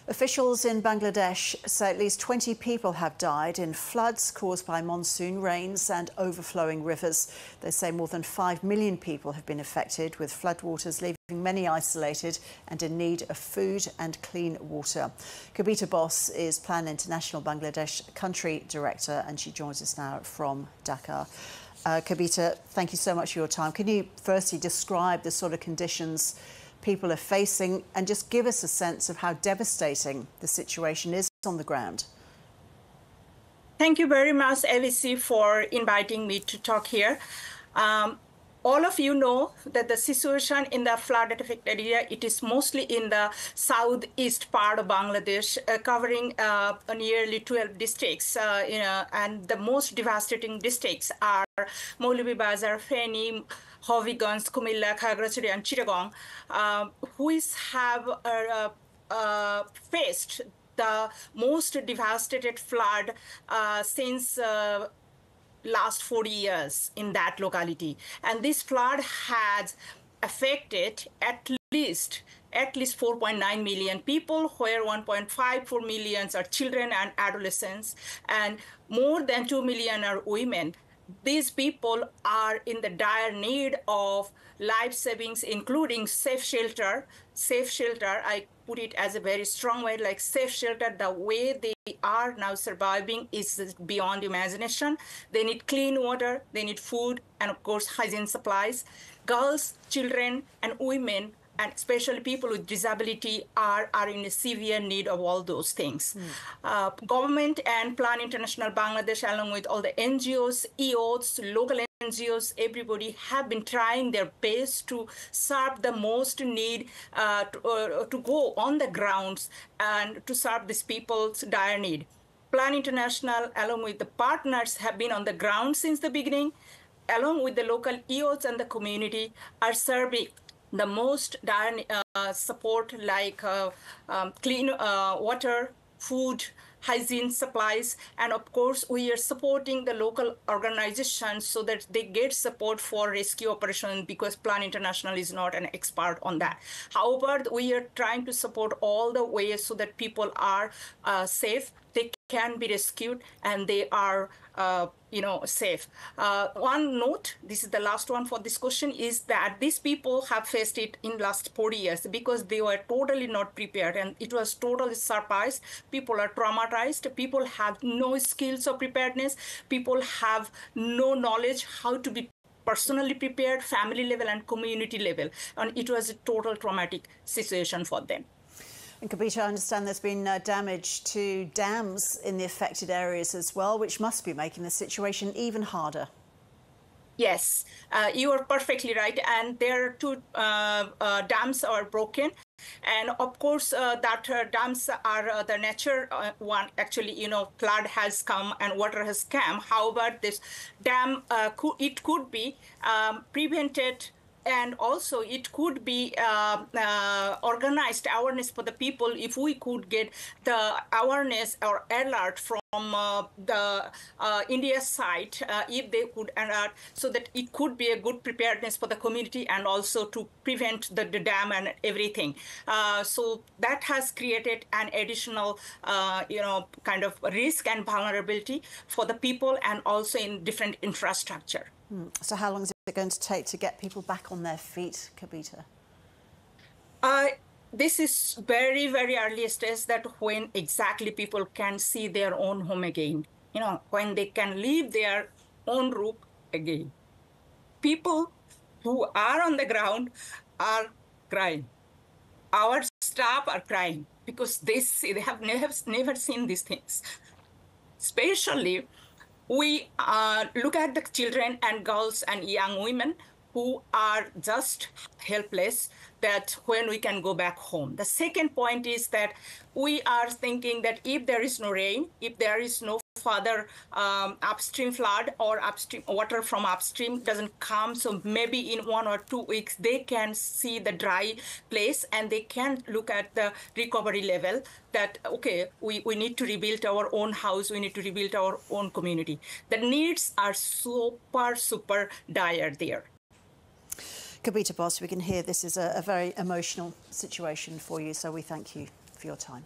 Officials in Bangladesh say at least 20 people have died in floods caused by monsoon rains and overflowing rivers. They say more than 5 million people have been affected, with floodwaters leaving many isolated and in need of food and clean water. Kabita Bose is Plan International Bangladesh Country Director, and she joins us now from Dhaka. Kabita, thank you so much for your time. Can you firstly describe the sort of conditions people are facing and just give us a sense of how devastating the situation is on the ground? Thank you very much, ABC, for inviting me to talk here. All of you know that the situation in the flood-affected area, it is mostly in the southeast part of Bangladesh, covering nearly 12 districts. And the most devastating districts are Maulabibazar, Feni, Hobbyganj, Kumilla, Khagrachari, and Chittagong, which have faced the most devastated flood since last 40 years in that locality. And this flood has affected at least 4.9 million people, where 1.54 million are children and adolescents, and more than 2 million are women. These people are in the dire need of life savings, including safe shelter. Safe shelter, I put it as a very strong word, like safe shelter. The way they are now surviving is beyond imagination. They need clean water, they need food, and of course, hygiene supplies. Girls, children, and women, and especially people with disability, are in a severe need of all those things. Government and Plan International Bangladesh, along with all the NGOs, EOs, local NGOs, everybody have been trying their best to serve the most need, to go on the grounds and to serve these people's dire need. Plan International, along with the partners, have been on the ground since the beginning, along with the local EOs and the community, are serving the most dire support, like clean water, food, hygiene supplies, and of course we are supporting the local organizations so that they get support for rescue operation, because Plan International is not an expert on that. However, we are trying to support all the ways so that people are safe, they can be rescued, and they are safe. One note, this is the last one for this question, is that these people have faced it in last 40 years because they were totally not prepared, and it was totally surprise. People are traumatized. People have no skills of preparedness. People have no knowledge how to be personally prepared, family level and community level. And it was a total traumatic situation for them. And Kabita, I understand there's been damage to dams in the affected areas as well, which must be making the situation even harder. Yes, you are perfectly right. And there are two dams are broken. And of course, that dams are the nature one. Actually, flood has come and water has come. However, this dam, it could be prevented. And also, it could be organized awareness for the people if we could get the awareness or alert from the India side, if they could alert, so that it could be a good preparedness for the community and also to prevent the dam and everything. So that has created an additional, kind of risk and vulnerability for the people and also in different infrastructure. So how long is it going to take to get people back on their feet, Kabita? This is very, very early stage, that when exactly people can see their own home again, when they can leave their own roof again. People who are on the ground are crying. Our staff are crying because they have never seen these things. Especially, we look at the children and girls and young women who are just helpless, that when we can go back home. The second point is that we are thinking that if there is no rain, if there is no further upstream flood or upstream water from upstream doesn't come, so maybe in 1 or 2 weeks they can see the dry place and they can look at the recovery level, that okay, we need to rebuild our own house, we need to rebuild our own community. The needs are super dire there. Kabita Bose, we can hear this is a very emotional situation for you, so we thank you for your time.